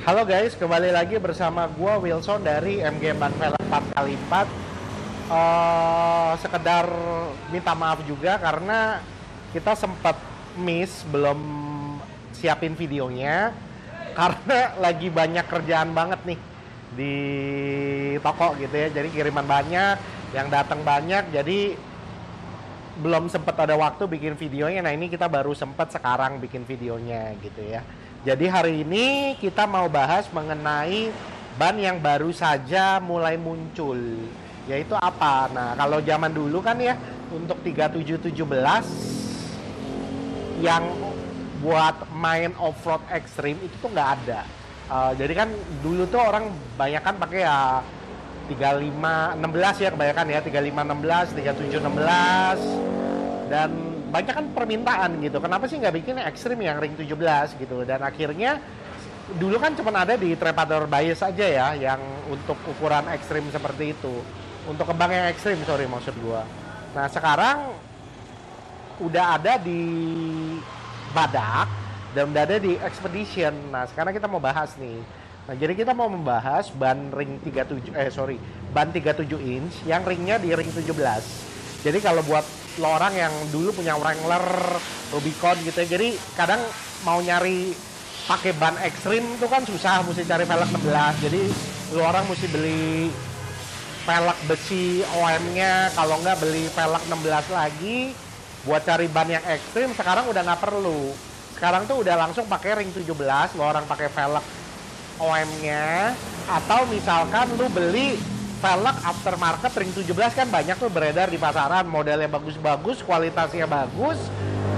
Halo guys, kembali lagi bersama gua Wilson dari MG Ban Velg 4x4. Sekedar minta maaf juga karena kita sempat miss belum siapin videonya karena lagi banyak kerjaan banget nih di toko gitu ya. Jadi kiriman banyak, yang datang banyak, jadi belum sempat ada waktu bikin videonya. Nah, ini kita baru sempat sekarang bikin videonya gitu ya. Jadi hari ini kita mau bahas mengenai ban yang baru saja mulai muncul, yaitu apa? Nah, kalau zaman dulu kan ya, untuk 3717 yang buat main off-road ekstrim itu tuh nggak ada. Jadi kan dulu tuh orang banyak kan pakai ya 3516 ya, kebanyakan ya 3516, 3716, dan banyak kan permintaan gitu. Kenapa sih nggak bikin ekstrim yang ring 17 gitu? Dan akhirnya dulu kan cuma ada di trepador bias aja ya yang untuk ukuran ekstrim seperti itu. Untuk kembang yang ekstrim, sorry maksud gua. Nah, sekarang udah ada di Badak dan udah ada di Expedition. Nah, sekarang kita mau bahas nih. Nah, jadi kita mau membahas ban ring 37 ban 37 inch yang ringnya di ring 17. Jadi kalau buat lo orang yang dulu punya Wrangler, Rubicon gitu ya, jadi kadang mau nyari pakai ban ekstrim itu kan susah, mesti cari velg 16. Jadi lo orang mesti beli velg besi OM-nya, kalau nggak beli velg 16 lagi buat cari ban yang ekstrim. Sekarang udah nggak perlu. Sekarang tuh udah langsung pakai ring 17, lo orang pakai velg OM-nya, atau misalkan lu beli velg aftermarket ring 17 kan banyak tuh beredar di pasaran, modelnya bagus-bagus, kualitasnya bagus,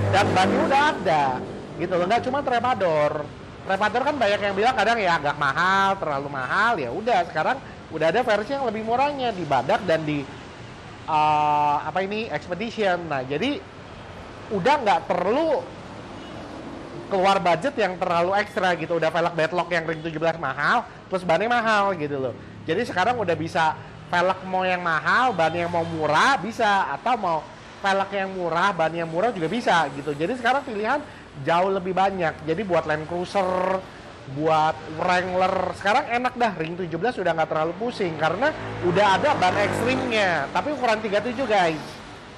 dan bannya udah ada gitu loh. Nggak cuma trepador kan banyak yang bilang kadang ya agak mahal, terlalu mahal. Ya udah, sekarang udah ada versi yang lebih murahnya di Badak dan di Expedition. Nah, jadi udah nggak perlu keluar budget yang terlalu ekstra gitu. Udah velg bedlock yang ring 17 mahal, plus bannya mahal gitu loh. Jadi sekarang udah bisa velg mau yang mahal, ban yang mau murah bisa, atau mau velg yang murah, ban yang murah juga bisa gitu. Jadi sekarang pilihan jauh lebih banyak. Jadi buat Land Cruiser, buat Wrangler, sekarang enak dah, ring 17 udah nggak terlalu pusing karena udah ada ban ekstrimnya. Tapi ukuran 37 guys,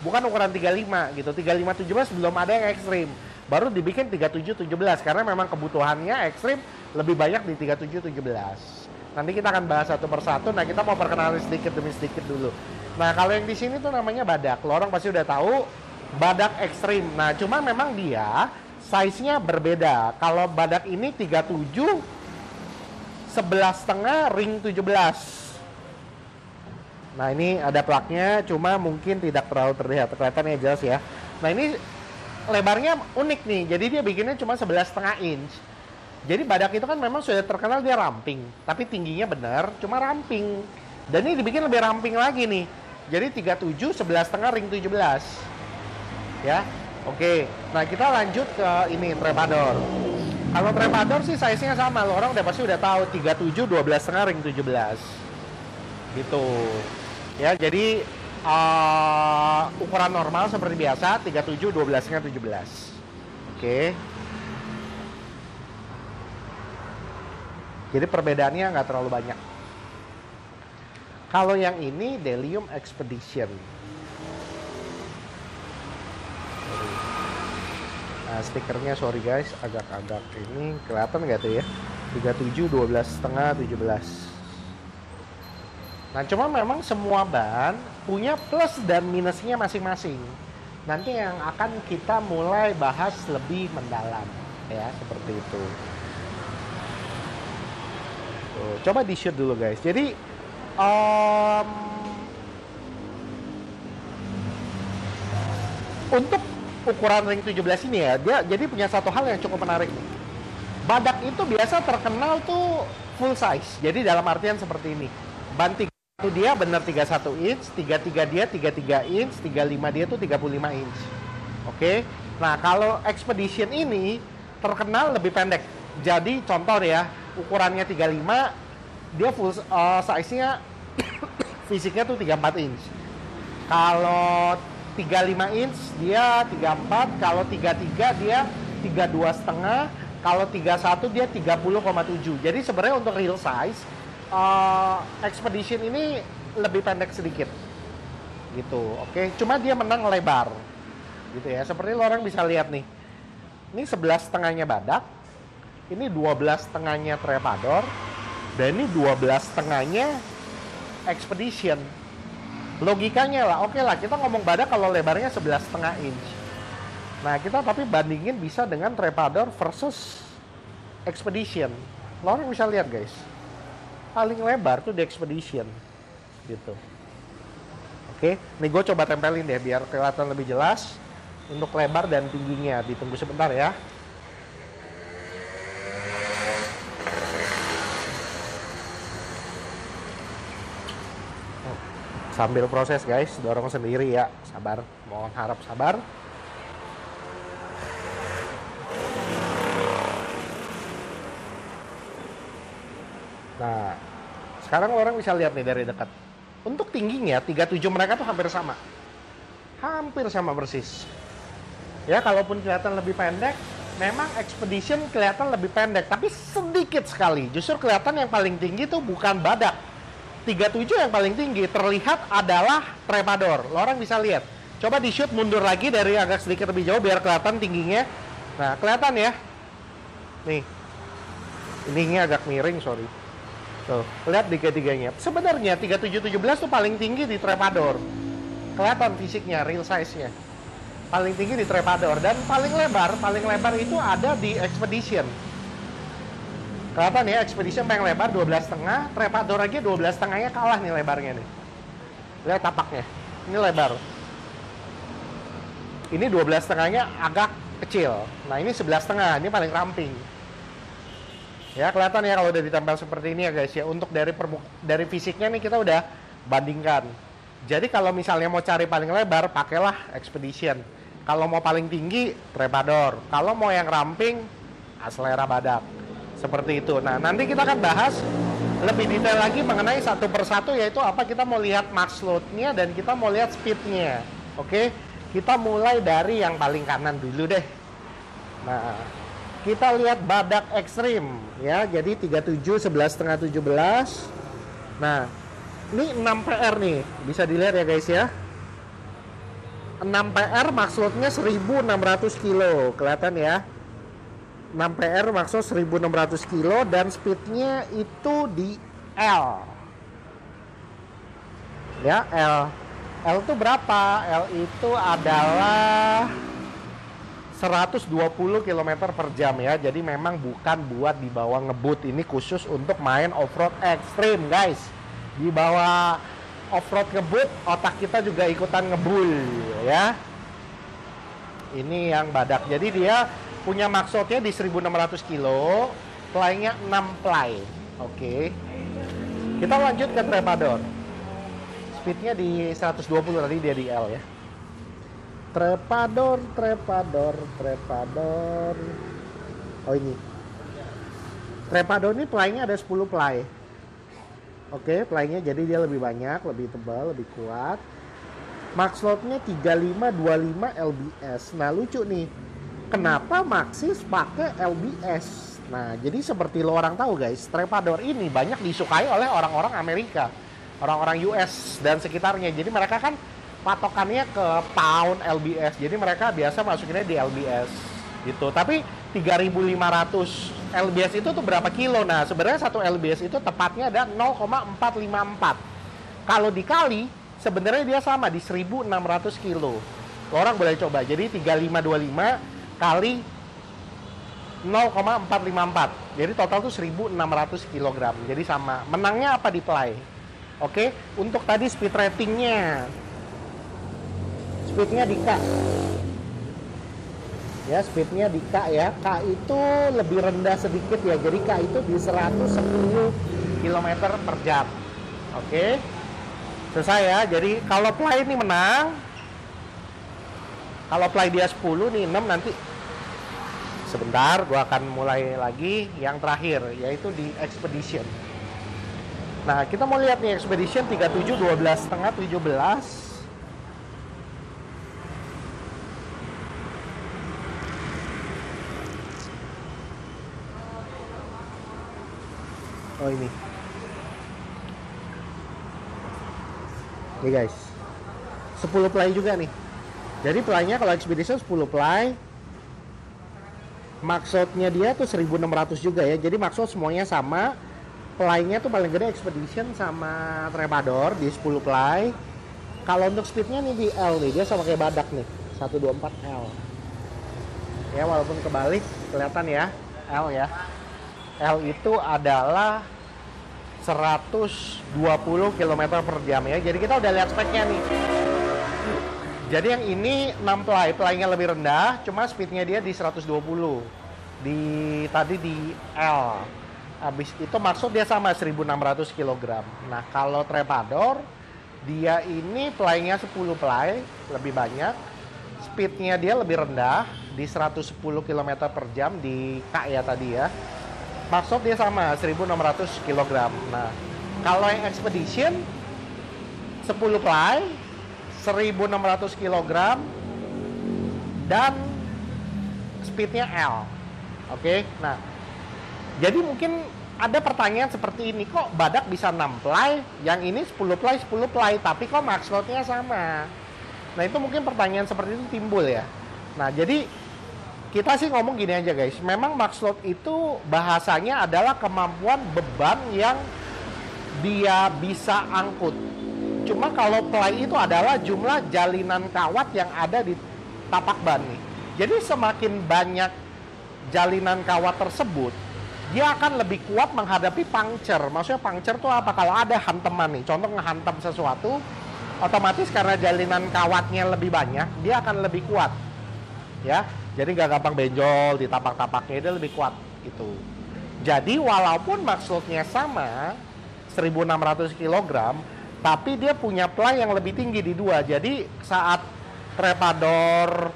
bukan ukuran 35 gitu. 3517 belum ada yang ekstrim. Baru dibikin 3717 karena memang kebutuhannya ekstrim lebih banyak di 3717. Nanti kita akan bahas satu persatu. Nah, kita mau perkenalan sedikit demi sedikit dulu. Nah, kalau yang di sini tuh namanya Badak. Lo orang pasti udah tahu Badak ekstrim. Nah, cuma memang dia size-nya berbeda. Kalau Badak ini 37 11,5 ring 17. Nah, ini ada plaknya, cuma mungkin tidak terlalu terlihat. Kelihatan ya, jelas ya. Nah, ini lebarnya unik nih. Jadi dia bikinnya cuma 11,5 inch. Jadi Badak itu kan memang sudah terkenal dia ramping, tapi tingginya benar, cuma ramping. Dan ini dibikin lebih ramping lagi nih. Jadi 37 11,5 ring 17. Ya. Oke. Nah, kita lanjut ke ini trepador. Kalau trepador sih size-nya sama. Lo orang udah pasti udah tahu 37 12,5 ring 17. Gitu. Ya, jadi ukuran normal seperti biasa 37 12,5 17. Oke. Jadi perbedaannya nggak terlalu banyak. Kalau yang ini Delium Expedition. Nah, stikernya sorry guys, agak-agak ini kelihatan nggak tuh ya? 37 12,5 17. Nah, cuma memang semua ban punya plus dan minusnya masing-masing. Nanti yang akan kita mulai bahas lebih mendalam ya, seperti itu. Tuh, coba di shoot dulu guys. Jadi untuk ukuran ring 17 ini ya, dia jadi punya satu hal yang cukup menarik nih. Badak itu biasa terkenal tuh full size. Jadi dalam artian seperti ini. Ban 31 dia benar 31 inch, 33 dia 33 inch, 35 dia tuh 35 inch. Oke. Nah, kalau Expedition ini terkenal lebih pendek. Jadi contoh ya, ukurannya 35, dia full size-nya fisiknya tuh 34 inch. Kalau 35 inch dia 34, kalau 33 dia 32,5, Kalau 31 dia 30,7. Jadi sebenarnya untuk real size Expedition ini lebih pendek sedikit. Gitu, oke. Cuma dia menang lebar. Gitu ya. Seperti lo orang bisa lihat nih. Ini 11 setengahnya Badak. Ini 12 setengahnya Trepador. Dan ini 12 setengahnya Expedition. Logikanya lah, oke lah, kita ngomong Badak kalau lebarnya 11,5 inch. Nah, kita tapi bandingin bisa dengan Trepador versus Expedition. Lo orang bisa lihat guys, paling lebar tuh di Expedition. Gitu. Oke, nih gue coba tempelin deh biar kelihatan lebih jelas. Untuk lebar dan tingginya, ditunggu sebentar ya. Sambil proses guys, dorong sendiri ya, sabar, mohon harap sabar. Nah, sekarang orang bisa lihat nih dari dekat. Untuk tingginya, 37 mereka tuh hampir sama. Hampir sama persis. Ya, kalaupun kelihatan lebih pendek, memang Expedition kelihatan lebih pendek, tapi sedikit sekali. Justru kelihatan yang paling tinggi tuh bukan Badak. 37 yang paling tinggi terlihat adalah Trepador. Lo orang bisa lihat. Coba di shoot mundur lagi dari agak sedikit lebih jauh biar kelihatan tingginya. Nah, kelihatan ya. Nih. Ininya agak miring, sorry. Tuh, lihat tiga-tiganya. Sebenarnya 3717 tuh paling tinggi di Trepador. Kelihatan fisiknya, real size-nya. Paling tinggi di Trepador dan paling lebar itu ada di Expedition. Kelihatan ya, Expedition paling lebar 12,5, Trepador aja 12,5-nya kalah nih lebarnya nih. Lihat tapaknya, ini lebar. Ini 12,5-nya agak kecil. Nah ini 11,5, ini paling ramping. Ya kelihatan ya kalau udah ditempel seperti ini ya guys ya. Untuk dari fisiknya nih kita udah bandingkan. Jadi kalau misalnya mau cari paling lebar, pakailah Expedition. Kalau mau paling tinggi, Trepador. Kalau mau yang ramping, Axelera Badak. Seperti itu. Nah, nanti kita akan bahas lebih detail lagi mengenai satu persatu, yaitu apa, kita mau lihat max load-nya dan kita mau lihat speed-nya. Oke, kita mulai dari yang paling kanan dulu deh. Nah, kita lihat Badak Extreme ya. Jadi 37, 11,5, 17. Nah, ini 6 PR nih. Bisa dilihat ya guys ya. 6 PR max load-nya 1600 kilo. Kelihatan ya. 6 PR maksud 1600 kilo dan speednya itu di L ya. L itu berapa? L itu adalah 120 km per jam ya. Jadi memang bukan buat dibawa ngebut. Ini khusus untuk main off-road ekstrim guys. Dibawa off-road ngebut, otak kita juga ikutan ngebul ya. Ini yang Badak. Jadi dia punya maksudnya di 1600 kilo, ply-nya 6 ply. Oke. Kita lanjut ke Trepador. Speednya di 120, tadi dia di L ya. Trepador. Oh ini. Trepador ini ply-nya ada 10 ply. Oke, ply-nya jadi dia lebih banyak, lebih tebal, lebih kuat. Max load-nya 3525 lbs. Nah, lucu nih. Kenapa Maxxis pakai LBS? Nah, jadi seperti lo orang tahu guys, Trepador ini banyak disukai oleh orang-orang Amerika, orang-orang US dan sekitarnya. Jadi mereka kan patokannya ke pound LBS. Jadi mereka biasa masukinnya di LBS gitu. Tapi 3.500 LBS itu tuh berapa kilo? Nah, sebenarnya satu LBS itu tepatnya ada 0,454. Kalau dikali, sebenarnya dia sama di 1.600 kilo. Lo orang boleh coba. Jadi 3525 kali 0,454. Jadi total tuh 1.600 kg. Jadi sama. Menangnya apa di ply? Oke, untuk tadi speed ratingnya. Speednya di K. Ya, speednya di K ya. K itu lebih rendah sedikit ya. Jadi K itu di 110 km per jam. Oke. Selesai ya. Jadi kalau ply ini menang. Kalau ply dia 10 nih 6 nanti. Sebentar, gua akan mulai lagi yang terakhir, yaitu di Expedition. Nah, kita mau lihat nih Expedition 37, 12,5, 17. Oh ini. Nih guys. 10 ply juga nih. Jadi ply-nya kalau Expedition 10 ply. Maksudnya dia tuh 1600 juga ya. Jadi maksud semuanya sama. Ply-nya tuh paling gede Expedition sama Trepador di 10 ply. Kalau untuk speednya nih di L nih, dia sama kayak badak nih, 124L. Ya walaupun kebalik, kelihatan ya, L ya. L itu adalah 120 km per jam ya. Jadi kita udah lihat speknya nih. Jadi yang ini 6 ply, ply-nya lebih rendah, cuma speednya dia di 120. Tadi di L. Habis itu maksud dia sama 1600 kg. Nah, kalau Trepador dia ini ply-nya 10 ply, lebih banyak. Speednya dia lebih rendah di 110 km per jam di K ya tadi ya. Maksud dia sama 1600 kg. Nah, kalau yang Expedition 10 ply 1600 kg dan speednya L. Oke. Nah, jadi mungkin ada pertanyaan seperti ini, kok badak bisa 6 ply, yang ini 10 ply, tapi kok max load-nya sama. Nah, itu mungkin pertanyaan seperti itu timbul ya. Nah, jadi kita sih ngomong gini aja guys, memang max load itu bahasanya adalah kemampuan beban yang dia bisa angkut. Cuma kalau ply itu adalah jumlah jalinan kawat yang ada di tapak ban nih. Jadi semakin banyak jalinan kawat tersebut, dia akan lebih kuat menghadapi puncture. Maksudnya puncture itu apa? Kalau ada hantaman nih, contoh ngehantam sesuatu, otomatis karena jalinan kawatnya lebih banyak, dia akan lebih kuat. Ya, jadi nggak gampang benjol di tapak-tapaknya, dia lebih kuat itu. Jadi walaupun maksudnya sama 1600 kg, tapi dia punya ply yang lebih tinggi di dua. Jadi saat Trepador,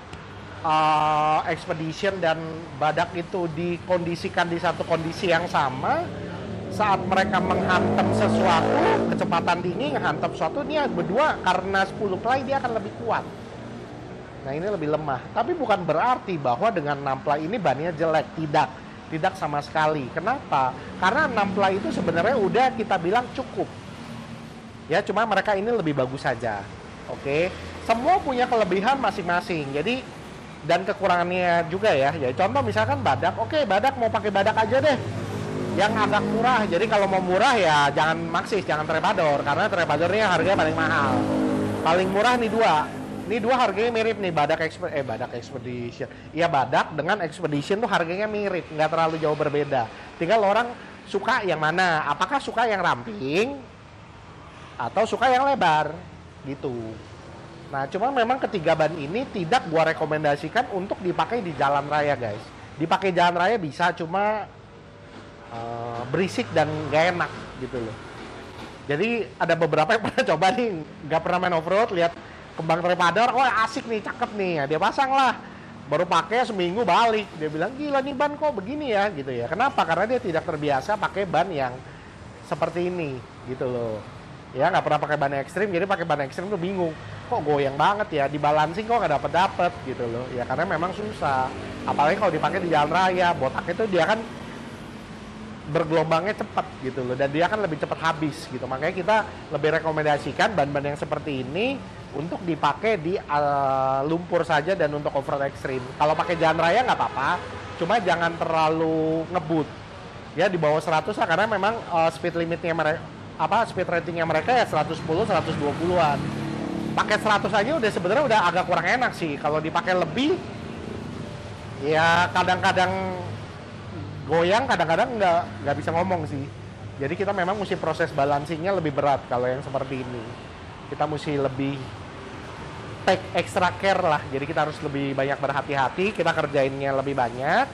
Expedition dan badak itu dikondisikan di satu kondisi yang sama, saat mereka menghantam sesuatu, kecepatan tinggi menghantam sesuatu, dia berdua karena 10 ply dia akan lebih kuat. Nah, ini lebih lemah. Tapi bukan berarti bahwa dengan 6 ply ini bannya jelek. Tidak sama sekali. Kenapa? Karena 6 ply itu sebenarnya udah kita bilang cukup. Ya, cuma mereka ini lebih bagus saja. Oke. Semua punya kelebihan masing-masing. Jadi, dan kekurangannya juga ya. Jadi contoh misalkan badak. Oke, badak mau pakai badak aja deh. Yang agak murah. Jadi kalau mau murah ya jangan Maxxis, jangan Trepador. Karena Trepadornya harganya paling mahal. Paling murah nih dua. Ini dua harganya mirip nih, badak Expedition. Iya, badak dengan Expedition tuh harganya mirip, nggak terlalu jauh berbeda. Tinggal orang suka yang mana. Apakah suka yang ramping atau suka yang lebar gitu. Nah, cuma memang ketiga ban ini tidak gua rekomendasikan untuk dipakai di jalan raya, guys. Dipakai jalan raya bisa, cuma berisik dan gak enak gitu loh. Jadi ada beberapa yang pernah coba nih, nggak pernah main off-road, lihat kembang Trepador, oh asik nih, cakep nih, ya, dia pasang lah. Baru pakai seminggu balik, dia bilang gila nih ban kok begini ya gitu ya. Kenapa? Karena dia tidak terbiasa pakai ban yang seperti ini gitu loh. Ya nggak pernah pakai ban ekstrim, jadi pakai ban ekstrim tuh bingung. Kok goyang banget ya, di balancing kok nggak dapet gitu loh. Ya karena memang susah. Apalagi kalau dipakai di jalan raya, botak itu dia kan bergelombangnya cepat gitu loh, dan dia kan lebih cepat habis gitu. Makanya kita lebih rekomendasikan ban-ban yang seperti ini untuk dipakai di lumpur saja dan untuk off-road ekstrim. Kalau pakai jalan raya nggak apa-apa, cuma jangan terlalu ngebut ya, di bawah 100 lah, karena memang speed limitnya mereka, speed ratingnya mereka ya 110 120-an. Pakai 100 aja udah sebenarnya udah agak kurang enak sih. Kalau dipakai lebih ya kadang-kadang goyang, kadang-kadang nggak bisa ngomong sih. Jadi kita memang mesti proses balancingnya lebih berat kalau yang seperti ini. Kita mesti lebih take extra care lah. Jadi kita harus lebih banyak berhati-hati, kita kerjainnya lebih banyak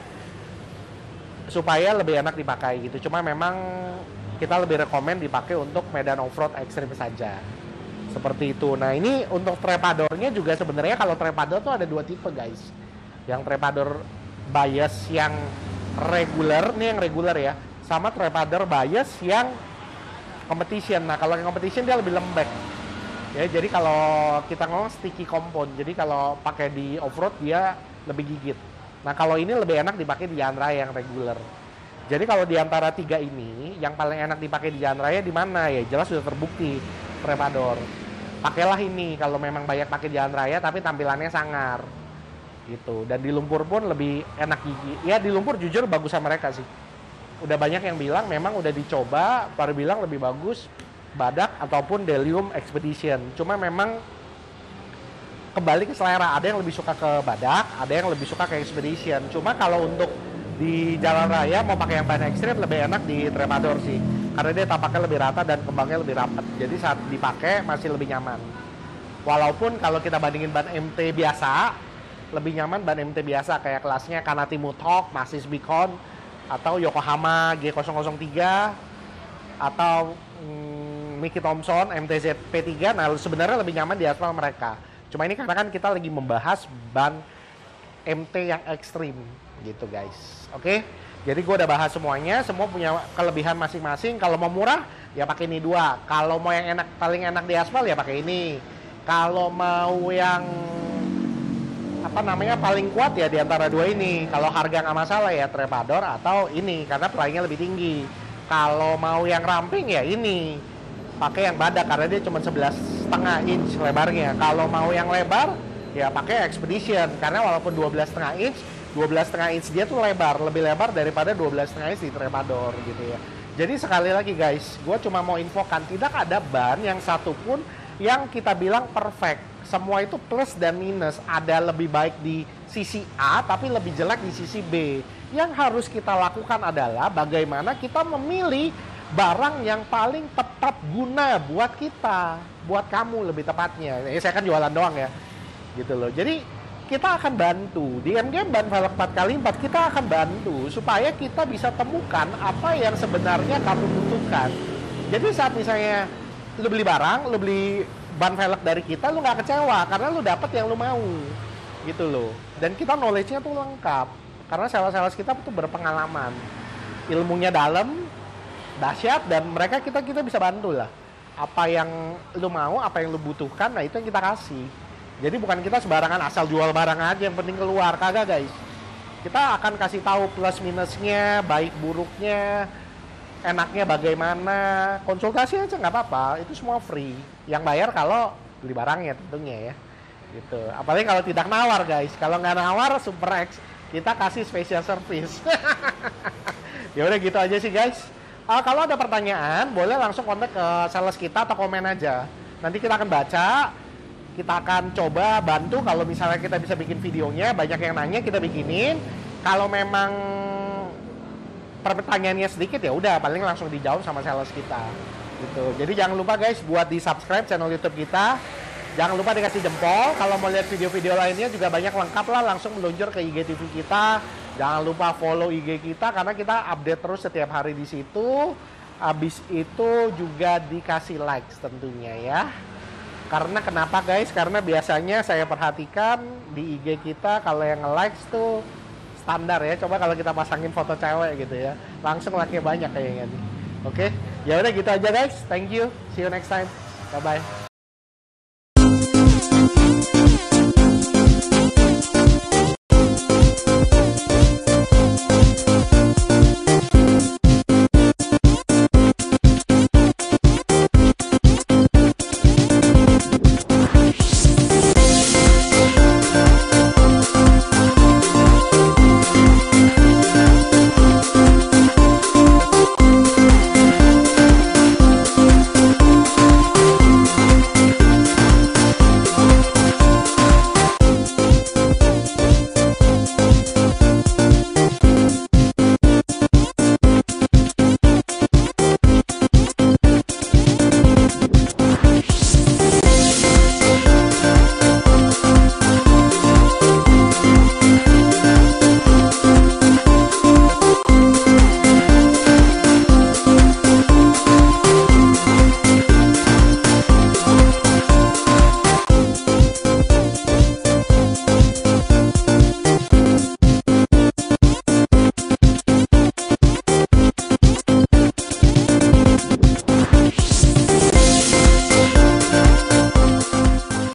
supaya lebih enak dipakai gitu. Cuma memang kita lebih rekomen dipakai untuk medan off-road ekstrim saja. Seperti itu. Nah, ini untuk Trepadornya juga sebenarnya, kalau Trepador tuh ada dua tipe, guys. Yang Trepador bias yang regular, nih yang regular ya, sama Trepador bias yang competition. Nah, kalau yang competition dia lebih lembek. Ya, jadi kalau kita ngomong sticky compound, jadi kalau pakai di off-road dia lebih gigit. Nah, kalau ini lebih enak dipakai di jalan raya yang regular. Jadi kalau di antara 3 ini, yang paling enak dipakai di jalan raya di mana ya? Jelas sudah terbukti, Tremador. Pakailah ini kalau memang banyak pakai di jalan raya tapi tampilannya sangar. Gitu. Dan di lumpur pun lebih enak gigi. Ya di lumpur jujur bagusan mereka sih. Udah banyak yang bilang memang udah dicoba, baru bilang lebih bagus Badak ataupun Delium Expedition. Cuma memang kembali ke selera, ada yang lebih suka ke Badak, ada yang lebih suka ke Expedition. Cuma kalau untuk di jalan raya mau pakai yang ban ekstrim lebih enak di Tremador sih, karena dia tampaknya lebih rata dan kembangnya lebih rapat, jadi saat dipakai masih lebih nyaman. Walaupun kalau kita bandingin ban MT biasa, lebih nyaman ban MT biasa kayak kelasnya Kanati Mutok, Masis Beacon, atau Yokohama G003, atau Mickey Thompson MTZ P3. Nah sebenarnya lebih nyaman di aspal mereka. Cuma ini karena kan kita lagi membahas ban MT yang ekstrim gitu guys. Oke, jadi gue udah bahas semuanya, semua punya kelebihan masing-masing. Kalau mau murah ya pakai ini 2. Kalau mau yang enak, paling enak di aspal ya pakai ini. Kalau mau yang apa namanya paling kuat ya di antara 2 ini. Kalau harga nggak masalah ya Tremador atau ini karena playingnya lebih tinggi. Kalau mau yang ramping ya ini, pakai yang Badak karena dia cuma 11,5 inch lebarnya. Kalau mau yang lebar ya pakai Expedition karena walaupun 12,5 inch, 12,5 inch dia tuh lebar, lebih lebar daripada 12,5 inch di Tremador gitu ya. Jadi sekali lagi guys, gue cuma mau infokan tidak ada ban yang satupun yang kita bilang perfect. Semua itu plus dan minus. Ada lebih baik di sisi A tapi lebih jelek di sisi B. Yang harus kita lakukan adalah bagaimana kita memilih barang yang paling tepat guna buat kita, buat kamu lebih tepatnya. Saya kan jualan doang ya, gitu loh. Jadi kita akan bantu di MGM Ban Velg 4x4, kita akan bantu supaya kita bisa temukan apa yang sebenarnya kamu butuhkan. Jadi saat misalnya lu beli barang, lu beli ban velg dari kita, lu nggak kecewa karena lu dapet yang lu mau, gitu loh. Dan kita knowledge-nya tuh lengkap karena sales-sales kita tuh berpengalaman, ilmunya dalam, dahsyat, dan mereka kita bisa bantu lah. Apa yang lu mau, apa yang lu butuhkan, nah itu yang kita kasih. Jadi bukan kita sembarangan asal jual barang aja yang penting keluar, kagak guys. Kita akan kasih tahu plus minusnya, baik buruknya, enaknya bagaimana. Konsultasi aja nggak apa-apa, itu semua free. Yang bayar kalau beli barangnya tentunya ya. Gitu. Apalagi kalau tidak nawar guys. Kalau nggak nawar Super X, kita kasih special service. Ya udah gitu aja sih guys. Kalau ada pertanyaan, boleh langsung kontak ke sales kita atau komen aja. Nanti kita akan baca. Kita akan coba bantu kalau misalnya kita bisa bikin videonya, banyak yang nanya kita bikinin. Kalau memang pertanyaannya sedikit ya udah paling langsung dijawab sama sales kita. Gitu. Jadi jangan lupa guys buat di-subscribe channel YouTube kita. Jangan lupa dikasih jempol. Kalau mau lihat video-video lainnya juga banyak lengkap lah, langsung meluncur ke IGTV kita. Jangan lupa follow IG kita karena kita update terus setiap hari di situ. Habis itu juga dikasih likes tentunya ya. Karena kenapa guys? Karena biasanya saya perhatikan di IG kita kalau yang nge-likes tuh standar ya. Coba kalau kita pasangin foto cewek gitu ya, langsung like-nya banyak kayaknya nih. Oke, ya udah gitu aja guys. Thank you. See you next time. Bye bye.